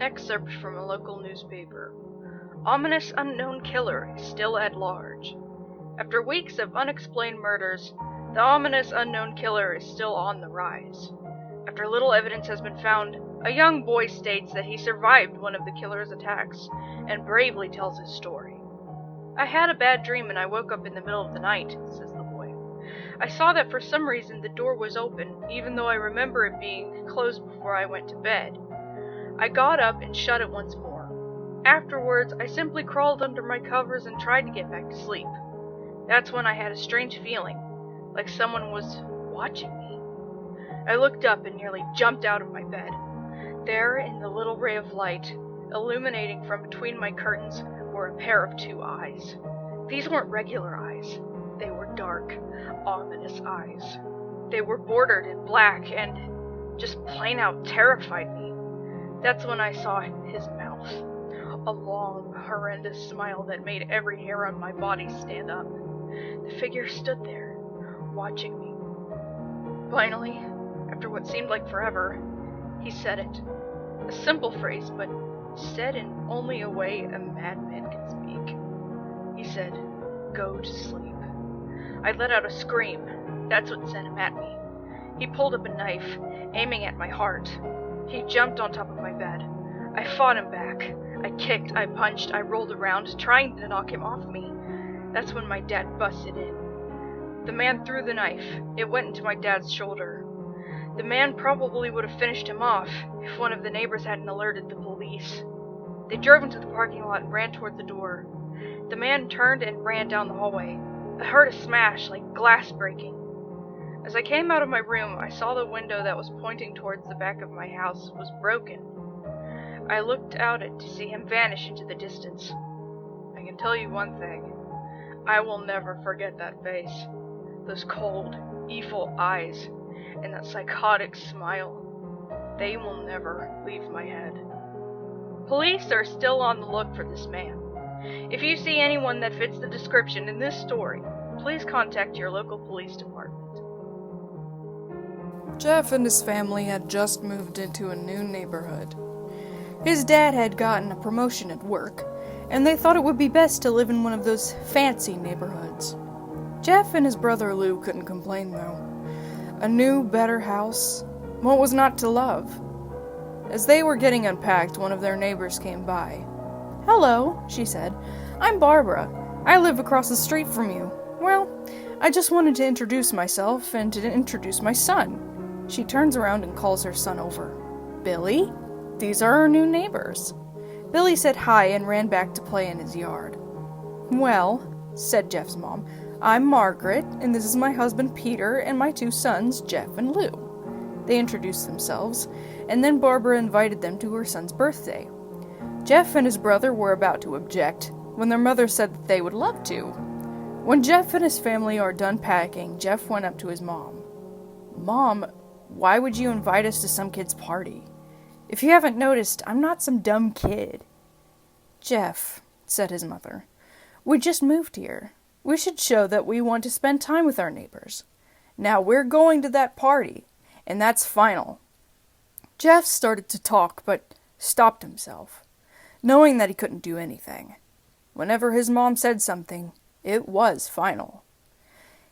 Excerpt from a local newspaper. Ominous unknown killer is still at large. After weeks of unexplained murders, the ominous unknown killer is still on the rise. After little evidence has been found, a young boy states that he survived one of the killer's attacks and bravely tells his story. I had a bad dream and I woke up in the middle of the night, says the boy. I saw that for some reason the door was open, even though I remember it being closed before I went to bed. I got up and shut it once more. Afterwards, I simply crawled under my covers and tried to get back to sleep. That's when I had a strange feeling, like someone was watching me. I looked up and nearly jumped out of my bed. There, in the little ray of light, illuminating from between my curtains, were a pair of two eyes. These weren't regular eyes. They were dark, ominous eyes. They were bordered in black and just plain out terrified me. That's when I saw his mouth. A long, horrendous smile that made every hair on my body stand up. The figure stood there, watching me. Finally, after what seemed like forever, he said it. A simple phrase, but said in only a way a madman can speak. He said, "Go to sleep." I let out a scream. That's what sent him at me. He pulled up a knife, aiming at my heart. He jumped on top of my bed. I fought him back. I kicked, I punched, I rolled around, trying to knock him off me. That's when my dad busted in. The man threw the knife. It went into my dad's shoulder. The man probably would have finished him off if one of the neighbors hadn't alerted the police. They drove into the parking lot and ran toward the door. The man turned and ran down the hallway. I heard a smash, like glass breaking. As I came out of my room, I saw the window that was pointing towards the back of my house was broken. I looked out it to see him vanish into the distance. I can tell you one thing. I will never forget that face. Those cold, evil eyes, and that psychotic smile. They will never leave my head. Police are still on the look for this man. If you see anyone that fits the description in this story, please contact your local police department. Jeff and his family had just moved into a new neighborhood. His dad had gotten a promotion at work, and they thought it would be best to live in one of those fancy neighborhoods. Jeff and his brother Lou couldn't complain, though. A new, better house. What was not to love? As they were getting unpacked, one of their neighbors came by. "Hello," she said. "I'm Barbara. I live across the street from you. Well, I just wanted to introduce myself and to introduce my son." She turns around and calls her son over. "Billy, these are our new neighbors." Billy said hi and ran back to play in his yard. "Well," said Jeff's mom, "I'm Margaret, and this is my husband Peter and my two sons, Jeff and Lou." They introduced themselves, and then Barbara invited them to her son's birthday. Jeff and his brother were about to object, when their mother said that they would love to. When Jeff and his family are done packing, Jeff went up to his mom. "Mom, why would you invite us to some kid's party? If you haven't noticed, I'm not some dumb kid." "Jeff," said his mother, "we just moved here. We should show that we want to spend time with our neighbors. Now we're going to that party, and that's final." Jeff started to talk, but stopped himself, knowing that he couldn't do anything. Whenever his mom said something, it was final.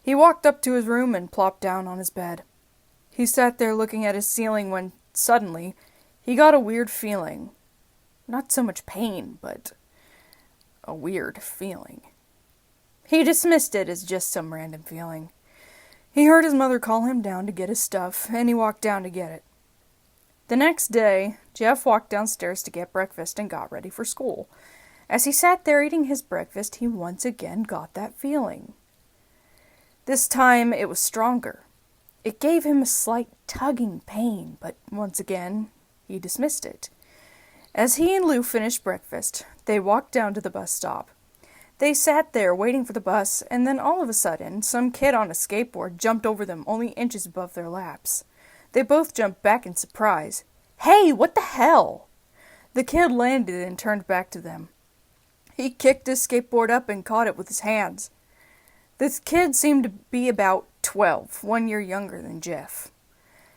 He walked up to his room and plopped down on his bed. He sat there looking at his ceiling when, suddenly, he got a weird feeling. Not so much pain, but a weird feeling. He dismissed it as just some random feeling. He heard his mother call him down to get his stuff, and he walked down to get it. The next day, Jeff walked downstairs to get breakfast and got ready for school. As he sat there eating his breakfast, he once again got that feeling. This time, it was stronger. It gave him a slight tugging pain, but once again, he dismissed it. As he and Lou finished breakfast, they walked down to the bus stop. They sat there waiting for the bus, and then all of a sudden, some kid on a skateboard jumped over them only inches above their laps. They both jumped back in surprise. "Hey, what the hell?" The kid landed and turned back to them. He kicked his skateboard up and caught it with his hands. This kid seemed to be about 12, 1 year younger than Jeff.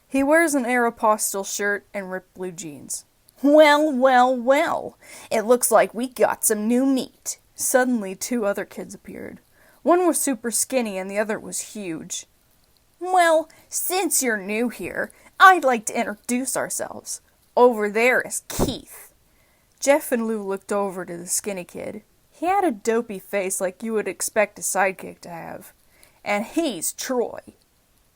He wears an Aeropostale shirt and ripped blue jeans. Well, well, well, it looks like we got some new meat. Suddenly, two other kids appeared. One was super skinny and the other was huge. Well, since you're new here, I'd like to introduce ourselves. Over there is Keith. Jeff and Lou looked over to the skinny kid. He had a dopey face like you would expect a sidekick to have. And he's Troy.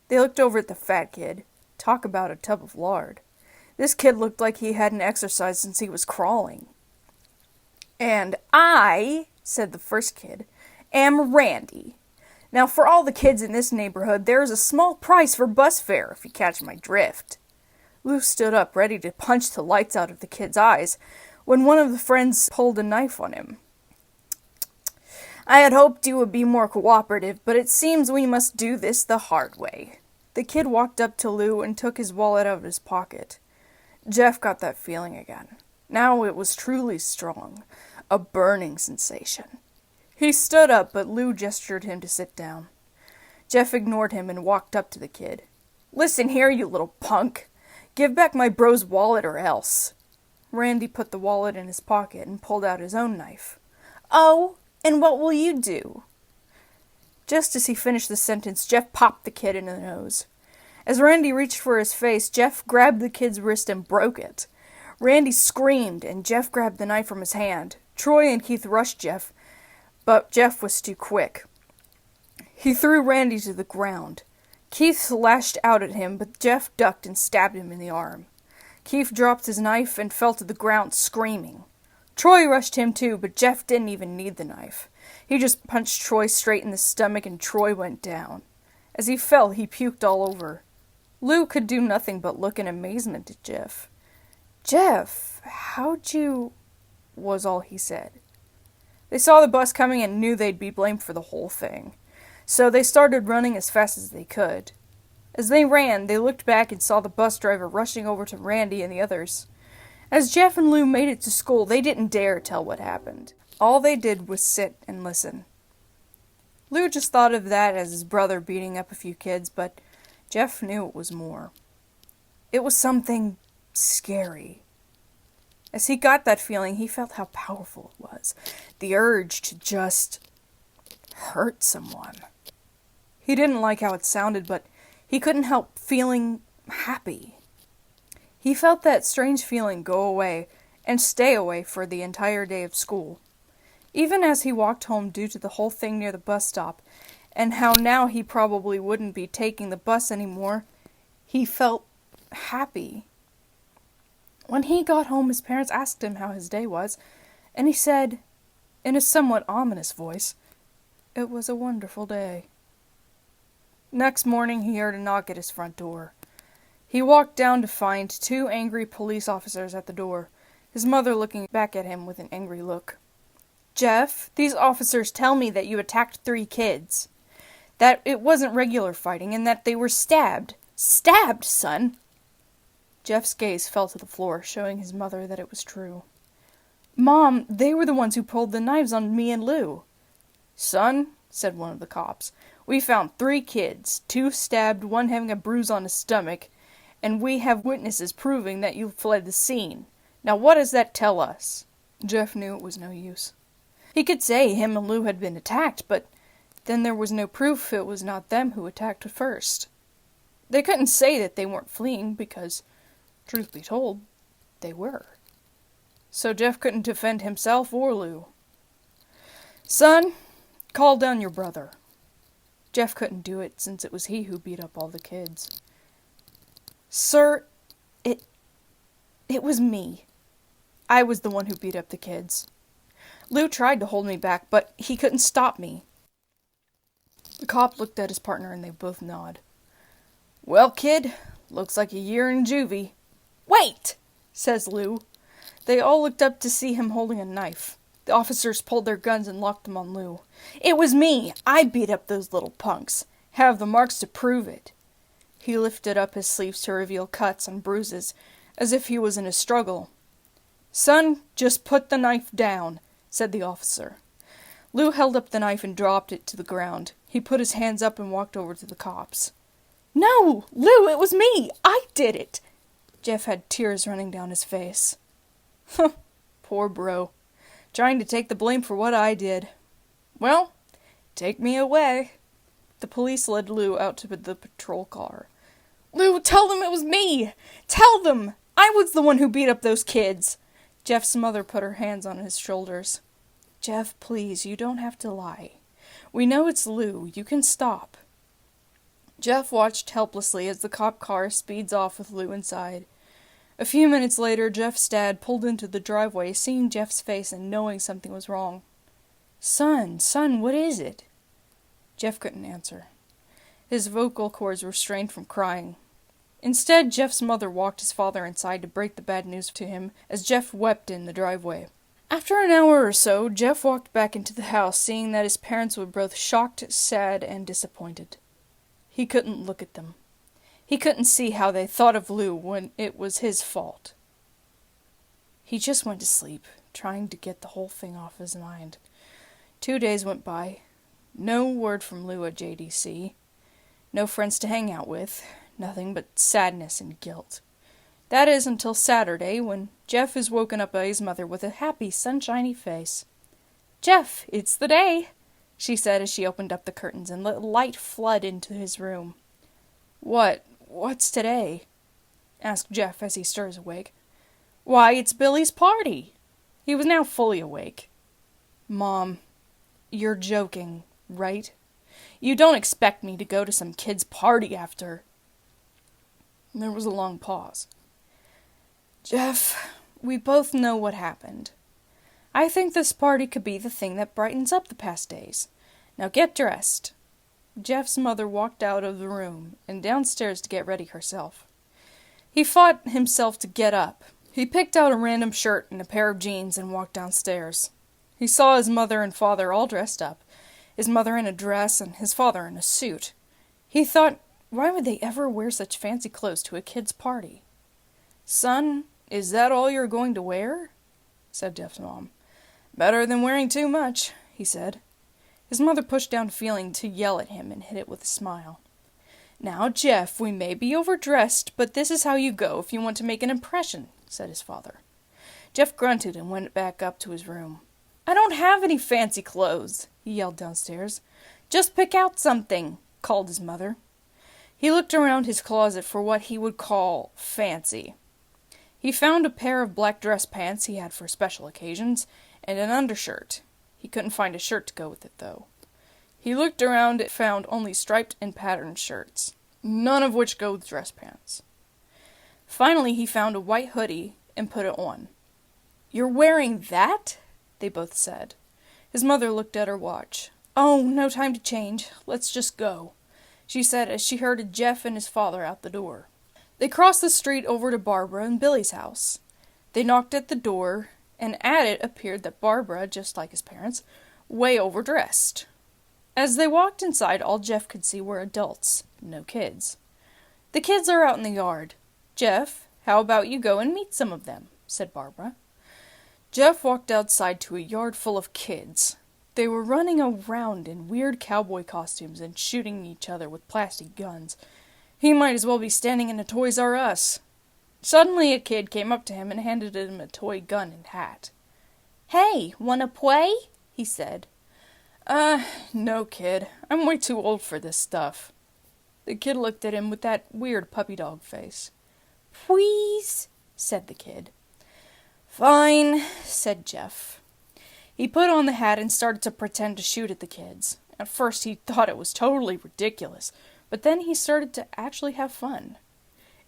They looked over at the fat kid. Talk about a tub of lard. This kid looked like he hadn't exercised since he was crawling. And I, said the first kid, am Randy. Now for all the kids in this neighborhood, there is a small price for bus fare, if you catch my drift. Lou stood up, ready to punch the lights out of the kid's eyes, when one of the friends pulled a knife on him. I had hoped you would be more cooperative, but it seems we must do this the hard way. The kid walked up to Lou and took his wallet out of his pocket. Jeff got that feeling again. Now it was truly strong, a burning sensation. He stood up, but Lou gestured him to sit down. Jeff ignored him and walked up to the kid. Listen here, you little punk. Give back my bro's wallet or else. Randy put the wallet in his pocket and pulled out his own knife. Oh, and what will you do? Just as he finished the sentence, Jeff popped the kid in the nose. As Randy reached for his face, Jeff grabbed the kid's wrist and broke it. Randy screamed, and Jeff grabbed the knife from his hand. Troy and Keith rushed Jeff, but Jeff was too quick. He threw Randy to the ground. Keith lashed out at him, but Jeff ducked and stabbed him in the arm. Keith dropped his knife and fell to the ground screaming. Troy rushed him too, but Jeff didn't even need the knife. He just punched Troy straight in the stomach and Troy went down. As he fell, he puked all over. Lou could do nothing but look in amazement at Jeff. Jeff, how'd you... was all he said. They saw the bus coming and knew they'd be blamed for the whole thing. So they started running as fast as they could. As they ran, they looked back and saw the bus driver rushing over to Randy and the others. As Jeff and Lou made it to school, they didn't dare tell what happened. All they did was sit and listen. Lou just thought of that as his brother beating up a few kids, but Jeff knew it was more. It was something scary. As he got that feeling, he felt how powerful it was. The urge to just hurt someone. He didn't like how it sounded, but he couldn't help feeling happy. He felt that strange feeling go away and stay away for the entire day of school. Even as he walked home due to the whole thing near the bus stop, and how now he probably wouldn't be taking the bus anymore, he felt happy. When he got home, his parents asked him how his day was, and he said, in a somewhat ominous voice, "It was a wonderful day." Next morning, he heard a knock at his front door. He walked down to find two angry police officers at the door, his mother looking back at him with an angry look. "Jeff, these officers tell me that you attacked 3 kids. That it wasn't regular fighting, and that they were stabbed. Stabbed, son!" Jeff's gaze fell to the floor, showing his mother that it was true. "Mom, they were the ones who pulled the knives on me and Lou." "Son," said one of the cops, "we found 3 kids, 2 stabbed, 1 having a bruise on his stomach, and we have witnesses proving that you fled the scene. Now what does that tell us?" Jeff knew it was no use. He could say him and Lou had been attacked, but then there was no proof it was not them who attacked first. They couldn't say that they weren't fleeing, because, truth be told, they were. So Jeff couldn't defend himself or Lou. "Son, call down your brother." Jeff couldn't do it, since it was he who beat up all the kids. "Sir, it was me. I was the one who beat up the kids. Lou tried to hold me back, but he couldn't stop me." The cop looked at his partner and they both nodded. "Well, kid, looks like a year in juvie." "Wait!" says Lou. They all looked up to see him holding a knife. The officers pulled their guns and locked them on Lou. "It was me. I beat up those little punks. Have the marks to prove it." He lifted up his sleeves to reveal cuts and bruises, as if he was in a struggle. "Son, just put the knife down," said the officer. Lou held up the knife and dropped it to the ground. He put his hands up and walked over to the cops. "No, Lou, it was me! I did it!" Jeff had tears running down his face. Poor bro. Trying to take the blame for what I did. Well, take me away. The police led Lou out to the patrol car. Lou, tell them it was me! Tell them! I was the one who beat up those kids! Jeff's mother put her hands on his shoulders. Jeff, please, you don't have to lie. We know it's Lou. You can stop. Jeff watched helplessly as the cop car speeds off with Lou inside. A few minutes later, Jeff's dad pulled into the driveway, seeing Jeff's face and knowing something was wrong. Son, what is it? Jeff couldn't answer. His vocal cords were strained from crying. Instead, Jeff's mother walked his father inside to break the bad news to him as Jeff wept in the driveway. After an hour or so, Jeff walked back into the house, seeing that his parents were both shocked, sad, and disappointed. He couldn't look at them. He couldn't see how they thought of Lou when it was his fault. He just went to sleep, trying to get the whole thing off his mind. 2 days went by. No word from Lou at JDC. No friends to hang out with. Nothing but sadness and guilt. That is until Saturday, when Jeff is woken up by his mother with a happy, sunshiny face. Jeff, it's the day, she said as she opened up the curtains and let light flood into his room. What's today? Asked Jeff as he stirs awake. Why, it's Billy's party. He was now fully awake. Mom, you're joking, right? You don't expect me to go to some kid's party after... There was a long pause. Jeff, we both know what happened. I think this party could be the thing that brightens up the past days. Now get dressed. Jeff's mother walked out of the room and downstairs to get ready herself. He fought himself to get up. He picked out a random shirt and a pair of jeans and walked downstairs. He saw his mother and father all dressed up, his mother in a dress and his father in a suit. He thought, why would they ever wear such fancy clothes to a kid's party? Son, is that all you're going to wear? Said Jeff's mom. Better than wearing too much, he said. His mother pushed down feeling to yell at him and hit it with a smile. Now, Jeff, we may be overdressed, but this is how you go if you want to make an impression, said his father. Jeff grunted and went back up to his room. I don't have any fancy clothes, he yelled downstairs. Just pick out something, called his mother. He looked around his closet for what he would call fancy. He found a pair of black dress pants he had for special occasions, and an undershirt. He couldn't find a shirt to go with it, though. He looked around and found only striped and patterned shirts, none of which go with dress pants. Finally, he found a white hoodie and put it on. You're wearing that? They both said. His mother looked at her watch. Oh, no time to change. Let's just go, she said as she herded Jeff and his father out the door. They crossed the street over to Barbara and Billy's house. They knocked at the door, and at it appeared that Barbara, just like his parents, way overdressed. As they walked inside, all Jeff could see were adults, no kids. The kids are out in the yard. Jeff, how about you go and meet some of them, said Barbara. Jeff walked outside to a yard full of kids. They were running around in weird cowboy costumes and shooting each other with plastic guns. He might as well be standing in a Toys R Us. Suddenly a kid came up to him and handed him a toy gun and hat. Hey, wanna play? He said. No, kid. I'm way too old for this stuff. The kid looked at him with that weird puppy dog face. Please, said the kid. Fine, said Jeff. He put on the hat and started to pretend to shoot at the kids. At first he thought it was totally ridiculous, but then he started to actually have fun.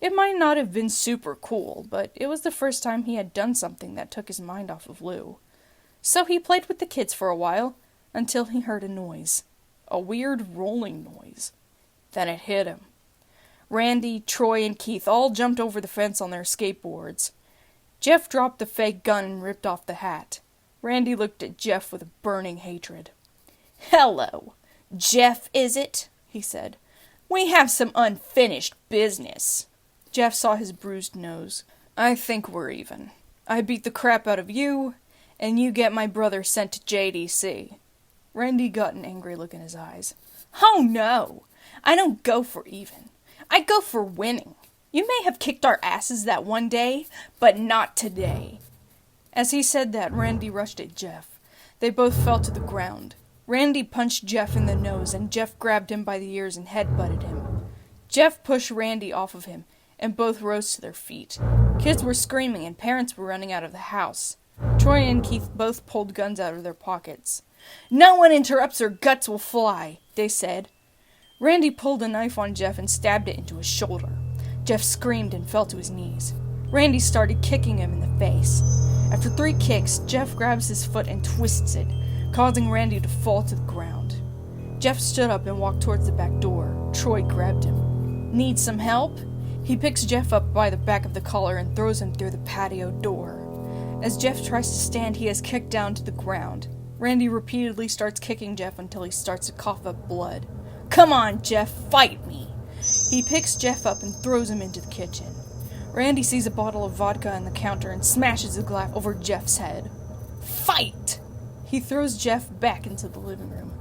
It might not have been super cool, but it was the first time he had done something that took his mind off of Lou. So he played with the kids for a while, until he heard a noise. A weird rolling noise. Then it hit him. Randy, Troy, and Keith all jumped over the fence on their skateboards. Jeff dropped the fake gun and ripped off the hat. Randy looked at Jeff with a burning hatred. Hello, Jeff, is it? He said. We have some unfinished business. Jeff saw his bruised nose. I think we're even. I beat the crap out of you, and you get my brother sent to JDC. Randy got an angry look in his eyes. Oh no! I don't go for even. I go for winning. You may have kicked our asses that one day, but not today. As he said that, Randy rushed at Jeff. They both fell to the ground. Randy punched Jeff in the nose, and Jeff grabbed him by the ears and headbutted him. Jeff pushed Randy off of him, and both rose to their feet. Kids were screaming, and parents were running out of the house. Troy and Keith both pulled guns out of their pockets. "No one interrupts or guts will fly," they said. Randy pulled a knife on Jeff and stabbed it into his shoulder. Jeff screamed and fell to his knees. Randy started kicking him in the face. After 3 kicks, Jeff grabs his foot and twists it, causing Randy to fall to the ground. Jeff stood up and walked towards the back door. Troy grabbed him. "Need some help?" He picks Jeff up by the back of the collar and throws him through the patio door. As Jeff tries to stand, he is kicked down to the ground. Randy repeatedly starts kicking Jeff until he starts to cough up blood. "Come on, Jeff, fight me!" He picks Jeff up and throws him into the kitchen. Randy sees a bottle of vodka on the counter and smashes the glass over Jeff's head. "Fight!" He throws Jeff back into the living room.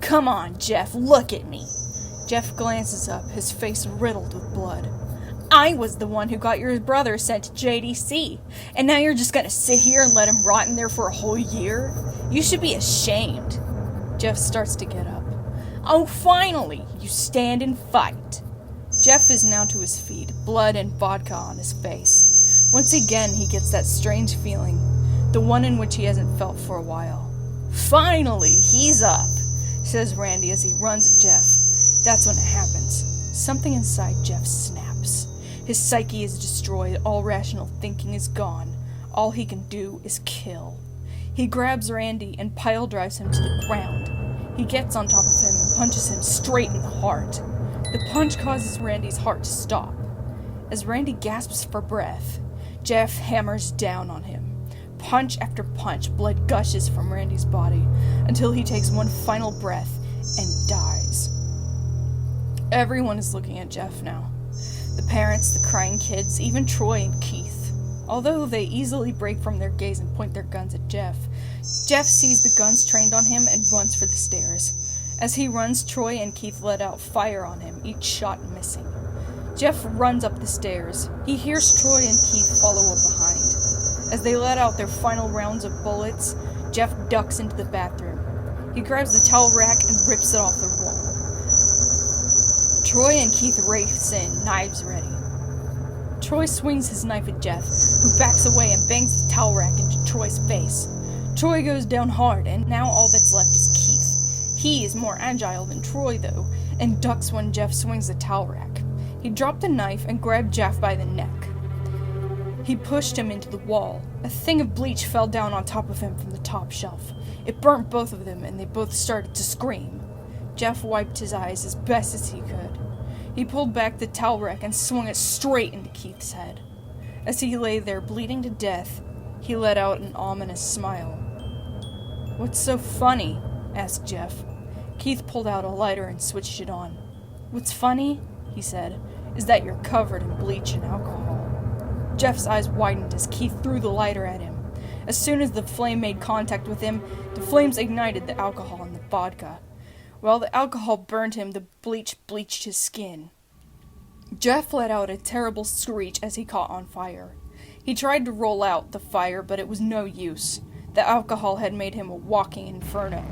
"Come on, Jeff, look at me!" Jeff glances up, his face riddled with blood. "I was the one who got your brother sent to JDC, and now you're just gonna sit here and let him rot in there for a whole year? You should be ashamed." Jeff starts to get up. "Oh, finally, you stand and fight." Jeff is now to his feet, blood and vodka on his face. Once again, he gets that strange feeling, the one in which he hasn't felt for a while. "Finally, he's up," says Randy as he runs at Jeff. That's when it happens. Something inside Jeff snaps. His psyche is destroyed, all rational thinking is gone. All he can do is kill. He grabs Randy and pile drives him to the ground. He gets on top of him and punches him straight in the heart. The punch causes Randy's heart to stop. As Randy gasps for breath, Jeff hammers down on him. Punch after punch, blood gushes from Randy's body until he takes one final breath and dies. Everyone is looking at Jeff now. The parents, the crying kids, even Troy and Keith. Although they easily break from their gaze and point their guns at Jeff, Jeff sees the guns trained on him and runs for the stairs. As he runs, Troy and Keith let out fire on him, each shot missing. Jeff runs up the stairs. He hears Troy and Keith follow up behind. As they let out their final rounds of bullets, Jeff ducks into the bathroom. He grabs the towel rack and rips it off the wall. Troy and Keith race in, knives ready. Troy swings his knife at Jeff, who backs away and bangs the towel rack into Troy's face. Troy goes down hard, and now all that's left is Keith. He is more agile than Troy, though, and ducks when Jeff swings the towel rack. He dropped the knife and grabbed Jeff by the neck. He pushed him into the wall. A thing of bleach fell down on top of him from the top shelf. It burnt both of them, and they both started to scream. Jeff wiped his eyes as best as he could. He pulled back the towel rack and swung it straight into Keith's head. As he lay there bleeding to death, he let out an ominous smile. "What's so funny?" asked Jeff. Keith pulled out a lighter and switched it on. "What's funny," he said, "is that you're covered in bleach and alcohol." Jeff's eyes widened as Keith threw the lighter at him. As soon as the flame made contact with him, the flames ignited the alcohol and the vodka. While the alcohol burned him, the bleach bleached his skin. Jeff let out a terrible screech as he caught on fire. He tried to roll out the fire, but it was no use. The alcohol had made him a walking inferno.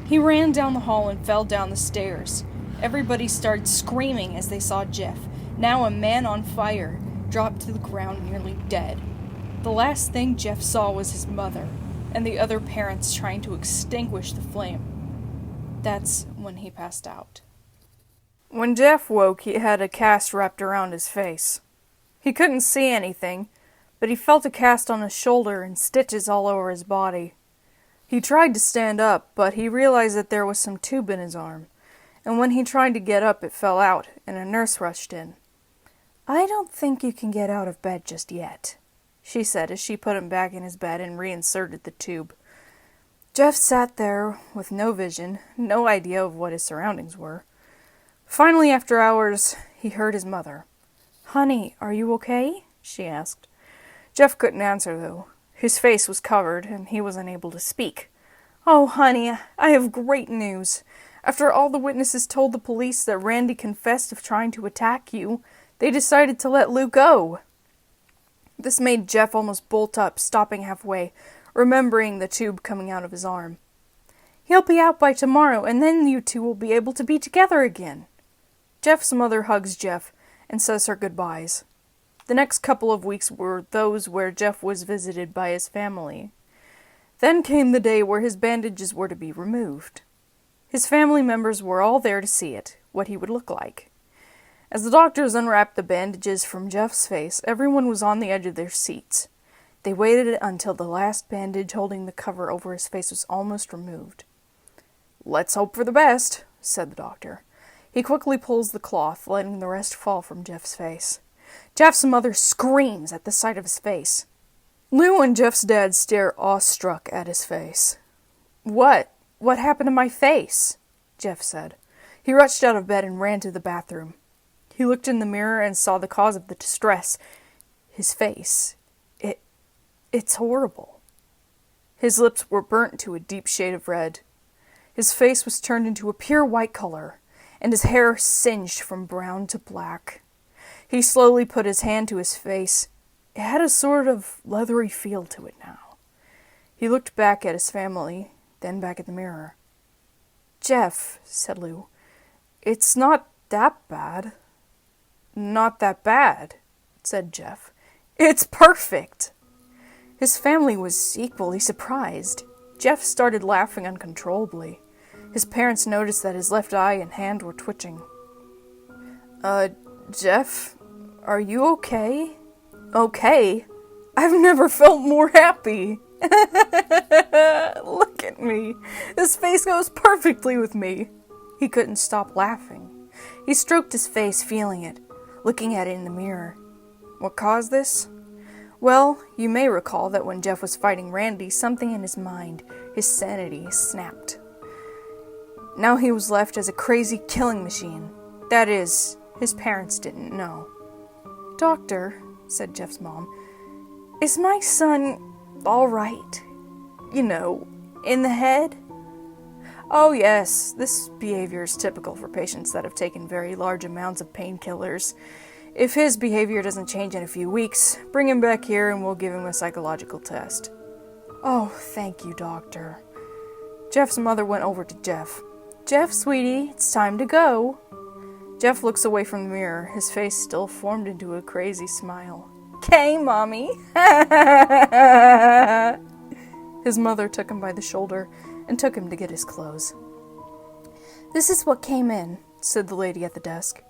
He ran down the hall and fell down the stairs. Everybody started screaming as they saw Jeff, now a man on fire, drop to the ground nearly dead. The last thing Jeff saw was his mother, and the other parents trying to extinguish the flame. That's when he passed out. When Jeff woke, he had a cast wrapped around his face. He couldn't see anything, but he felt a cast on his shoulder and stitches all over his body. He tried to stand up, but he realized that there was some tube in his arm, and when he tried to get up, it fell out, and a nurse rushed in. "I don't think you can get out of bed just yet," she said as she put him back in his bed and reinserted the tube. Jeff sat there with no vision, no idea of what his surroundings were. Finally, after hours, he heard his mother. "Honey, are you okay?" she asked. Jeff couldn't answer, though. His face was covered, and he was unable to speak. "Oh, honey, I have great news. After all the witnesses told the police that Randy confessed of trying to attack you, they decided to let Lou go." This made Jeff almost bolt up, stopping halfway, remembering the tube coming out of his arm. He'll be out by tomorrow, and then you two will be able to be together again. Jeff's mother hugs Jeff and says her goodbyes. The next couple of weeks were those where Jeff was visited by his family. Then came the day where his bandages were to be removed. His family members were all there to see it, what he would look like. As the doctors unwrapped the bandages from Jeff's face, everyone was on the edge of their seats. They waited until the last bandage holding the cover over his face was almost removed. "Let's hope for the best," said the doctor. He quickly pulls the cloth, letting the rest fall from Jeff's face. Jeff's mother screams at the sight of his face. Lou and Jeff's dad stare awestruck at his face. What happened to my face?" Jeff said. He rushed out of bed and ran to the bathroom. He looked in the mirror and saw the cause of the distress. His face. It's horrible. His lips were burnt to a deep shade of red. His face was turned into a pure white color, and his hair singed from brown to black. He slowly put his hand to his face. It had a sort of leathery feel to it now. He looked back at his family, then back at the mirror. "Jeff," said Lou, "it's not that bad." "Not that bad," said Jeff. "It's perfect." His family was equally surprised. Jeff started laughing uncontrollably. His parents noticed that his left eye and hand were twitching. Jeff, are you okay?" "Okay? I've never felt more happy." "Look at me. This face goes perfectly with me." He couldn't stop laughing. He stroked his face, feeling it, looking at it in the mirror. What caused this? Well, you may recall that when Jeff was fighting Randy, something in his mind, his sanity, snapped. Now he was left as a crazy killing machine. That is, his parents didn't know. "Doctor," said Jeff's mom, "is my son all right? You know, in the head?" "Oh yes, this behavior is typical for patients that have taken very large amounts of painkillers. If his behavior doesn't change in a few weeks, bring him back here and we'll give him a psychological test." "Oh, thank you, doctor." Jeff's mother went over to Jeff. "Jeff, sweetie, it's time to go." Jeff looks away from the mirror, his face still formed into a crazy smile. "'Kay, Mommy." His mother took him by the shoulder and took him to get his clothes. "This is what came in," said the lady at the desk.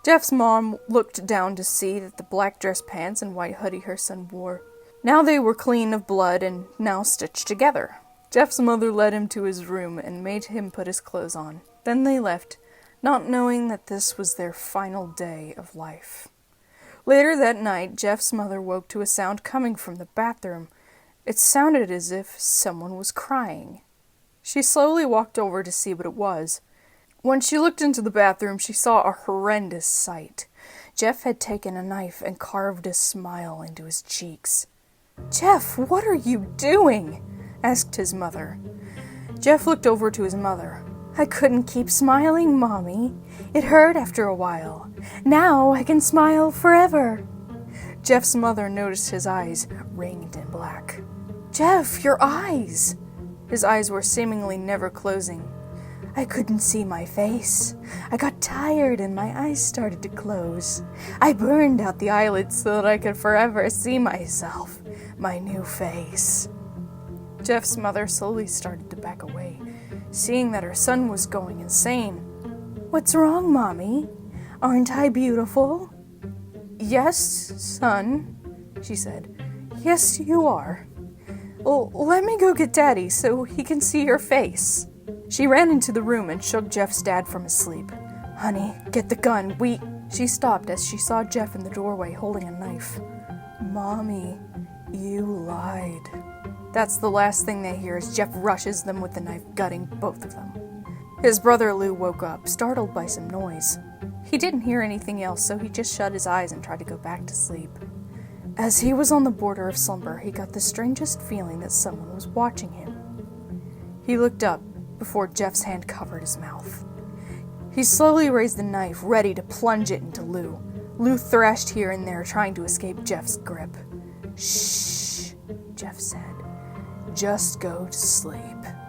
Jeff's mom looked down to see that the black dress pants and white hoodie her son wore. Now they were clean of blood and now stitched together. Jeff's mother led him to his room and made him put his clothes on. Then they left, not knowing that this was their final day of life. Later that night, Jeff's mother woke to a sound coming from the bathroom. It sounded as if someone was crying. She slowly walked over to see what it was. When she looked into the bathroom, she saw a horrendous sight. Jeff had taken a knife and carved a smile into his cheeks. "Jeff, what are you doing?" asked his mother. Jeff looked over to his mother. "I couldn't keep smiling, Mommy. It hurt after a while. Now I can smile forever." Jeff's mother noticed his eyes, ringed in black. "Jeff, your eyes!" His eyes were seemingly never closing. "I couldn't see my face. I got tired and my eyes started to close. I burned out the eyelids so that I could forever see myself, my new face." Jeff's mother slowly started to back away, seeing that her son was going insane. "What's wrong, Mommy? Aren't I beautiful?" "Yes, son," she said. "Yes, you are. Well, let me go get Daddy so he can see your face." She ran into the room and shook Jeff's dad from his sleep. "Honey, get the gun. She stopped as she saw Jeff in the doorway holding a knife. "Mommy, you lied." That's the last thing they hear as Jeff rushes them with the knife, gutting both of them. His brother Lou woke up, startled by some noise. He didn't hear anything else, so he just shut his eyes and tried to go back to sleep. As he was on the border of slumber, he got the strangest feeling that someone was watching him. He looked up before Jeff's hand covered his mouth. He slowly raised the knife, ready to plunge it into Lou. Lou thrashed here and there, trying to escape Jeff's grip. Shh, Jeff said. Just go to sleep.